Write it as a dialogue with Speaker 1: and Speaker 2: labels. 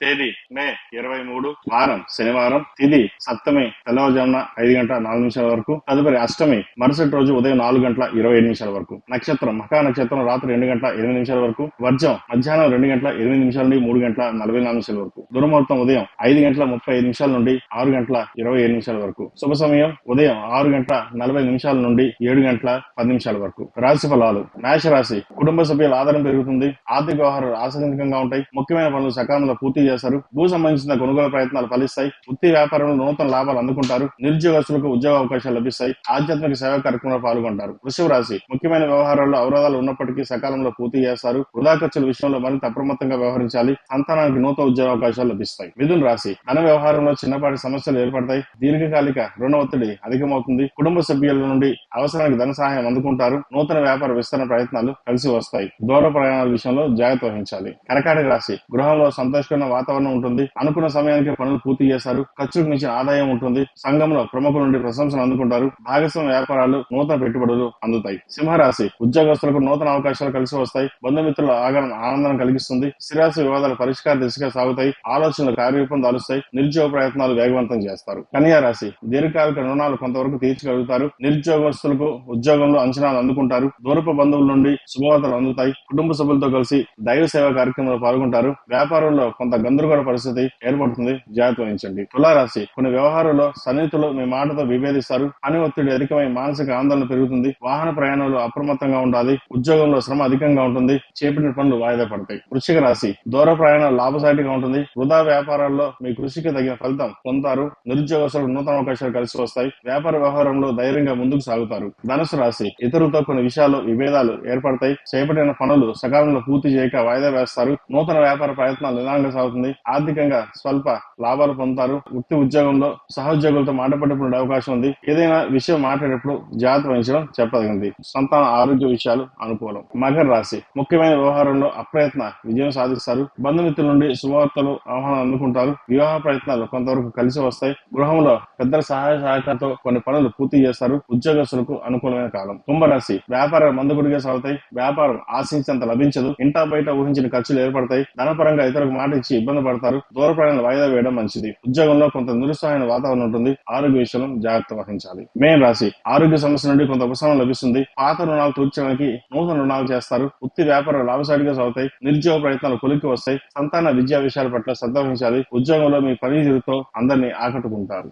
Speaker 1: తేదీ మే 23, వారం శనివారం, తిథి సప్తమి తెల్లవారుజామున 5:04 వరకు, తదుపరి అష్టమి మరుసటి రోజు ఉదయం 4:27 వరకు, నక్షత్రం మఖా నక్షత్రం రాత్రి 2:08 వరకు, వర్జం మధ్యాహ్నం 2:08 నుండి 3:44 వరకు, దుర్ముహూర్తం ఉదయం 5:35 నుండి 6:27 వరకు, శుభ సమయం ఉదయం 6:40 నుండి 7:10 వరకు. రాశి ఫలాలు. మేషరాశి కుటుంబ సభ్యుల ఆదరణ పెరుగుతుంది, ఆర్థిక వ్యవహారాలు ఆశాజనకంగా ఉంటాయి, ముఖ్యమైన పనులు సకాలంలో పూర్తి చేస్తారు, భూ సంబంధించిన కొనుగోలు ప్రయత్నాలు ఫలిస్తాయి, వృత్తి వ్యాపారంలో నూతన లాభాలు అందుకుంటారు, నిరుద్యోగస్తులకు ఉద్యోగ అవకాశాలు లభిస్తాయి, ఆధ్యాత్మిక సేవా కార్యక్రమంలో పాల్గొంటారు. వృషభ రాశి ముఖ్యమైన వ్యవహారాల్లో అవరోధాలు ఉన్నప్పటికీ సకాలంలో పూర్తి చేస్తారు, వృధా ఖర్చుల విషయంలో మరింత అప్రమత్తంగా వ్యవహరించాలి, సంతానానికి నూతన ఉద్యోగ అవకాశాలు లభిస్తాయి. మిథున రాశి ధన వ్యవహారంలో చిన్నపాటి సమస్యలు ఏర్పడతాయి, దీర్ఘకాలిక రుణ ఒత్తిడి అధికమవుతుంది, కుటుంబ సభ్యుల నుండి అవసరానికి ధన సహాయం అందుకుంటారు, నూతన వ్యాపార విస్తరణ ప్రయత్నాలు కలిసి వస్తాయి, దూర ప్రయాణాల విషయంలో జాగ్రత్త వహించాలి. కర్కాటక రాశి గృహంలో సంతోషకరమైన వాతావరణం ఉంటుంది, అనుకున్న సమయానికి పనులు పూర్తి చేస్తారు, ఖర్చుకు మించిన ఆదాయం ఉంటుంది, సంఘంలో ప్రముఖుల నుండి ప్రశంసలు అందుకుంటారు, భాగస్వామ్య వ్యాపారాలు నూతన పెట్టుబడులు అందుతాయి. సింహరాశి ఉద్యోగస్తులకు నూతన అవకాశాలు కలిసి వస్తాయి, బంధుమిత్రుల ఆగమనం ఆనందం కలిగిస్తుంది, స్థిరాస్తి వివాదాలు పరిష్కార దిశగా సాగుతాయి, ఆలోచనలు కార్యరూపం దాలుస్తాయి, నిరుద్యోగ ప్రయత్నాలు వేగవంతం చేస్తారు. కన్యా రాశి దీర్ఘకాలిక రుణాలు కొంతవరకు తీర్చగలుగుతారు, నిరుద్యోగస్తులకు ఉద్యోగంలో అంచనాలు అందుకుంటారు, దూరపు బంధువుల నుండి శుభవార్తలు అందుతాయి, కుటుంబ సభ్యులతో కలిసి దైవ సేవా కార్యక్రమంలో పాల్గొంటారు, వ్యాపారంలో కొంత గందరగోళ పరిస్థితి ఏర్పడుతుంది, జాగ్రత్త వహించండి. తులారాశి కొన్ని వ్యవహారాల్లో సన్నిహితులు మీ మాటతో విభేదిస్తారు, పని ఒత్తిడి అధికమై మానసిక ఆందోళన పెరుగుతుంది, వాహన ప్రయాణాలు అప్రమత్తంగా ఉండాలి, ఉద్యోగంలో శ్రమ అధికంగా ఉంటుంది, చేపట్టిన పనులు వాయిదా పడతాయి. వృశ్చిక రాశి దూర ప్రయాణాలు లాభసాటిగా ఉంటుంది, వృధా వ్యాపారాల్లో మీ కృషికి తగిన ఫలితం పొందుతారు, నిరుద్యోగస్తులకు నూతన అవకాశాలు కలిసి వస్తాయి, వ్యాపార వ్యవహారంలో ధైర్యంగా ముందుకు సాగుతారు. ధనుసు రాశి ఇతరులతో కొన్ని విషయాల్లో విభేదాలు ఏర్పడతాయి, చేపట్టిన పనులు సకాలంలో పూర్తి చేయక వాయిదా వేస్తారు, నూతన వ్యాపార ప్రయత్నాలు నిదానంగా సాగుతుంది, ఆర్థికంగా స్వల్ప లాభాలు పొందుతారు, వృత్తి ఉద్యోగంలో సహోద్యోగులతో మాట పట్టుకునే అవకాశం ఉంది, ఏదైనా విషయం మాట్లాడేటప్పుడు జాగ్రత్త వహించడం చెప్పదగింది. సంతాన ఆరోగ్య విషయాలు అనుకూలం. మకర రాశి ముఖ్యమైన వ్యవహారంలో అప్రయత్న విజయం సాధిస్తారు, బంధుమిత్రుల నుండి శుభవార్తలు ఆహ్వానం అందుకుంటారు, వివాహ ప్రయత్నాలు కొంతవరకు కలిసి వస్తాయి, గృహంలో పెద్దల సహాయ సహకారంతో కొన్ని పనులు పూర్తి చేస్తారు, ఉద్యోగస్తులకు అనుకూలమైన కాలం. కుంభరాశి వ్యాపారాలు మందుగుడిగా సాగుతాయి, వ్యాపారం ఆశించినంత లభించదు, ఇంటా బయట ఊహించిన ఖర్చులు ఏర్పడతాయి, ధనపరంగా ఇతరులకు మాట ఇచ్చి ఇబ్బంది పడతారు, దూర ప్రయాణాలు వాయిదా వేయడం మంచిది, ఉద్యోగంలో కొంత నిరుత్సాహమైన వాతావరణం ఉంటుంది, ఆరోగ్య విషయంలో జాగ్రత్త వహించాలి. మేన్ రాశి ఆరోగ్య సమస్య నుండి కొంత ఉపశమనం లభిస్తుంది, పాత రుణాలు తీర్చడానికి నూతన రుణాలు చేస్తారు, వృత్తి వ్యాపారాలు లాభసాటిగా సాగుతాయి, నిరుద్యోగ ప్రయత్నాలు కొలిక్కి వస్తాయి, సంతాన విద్యా విషయాల పట్ల శ్రద్ధ వహించాలి, ఉద్యోగంలో మీ పనితీరుతో అందరినీ ఆకట్టుకుంటారు.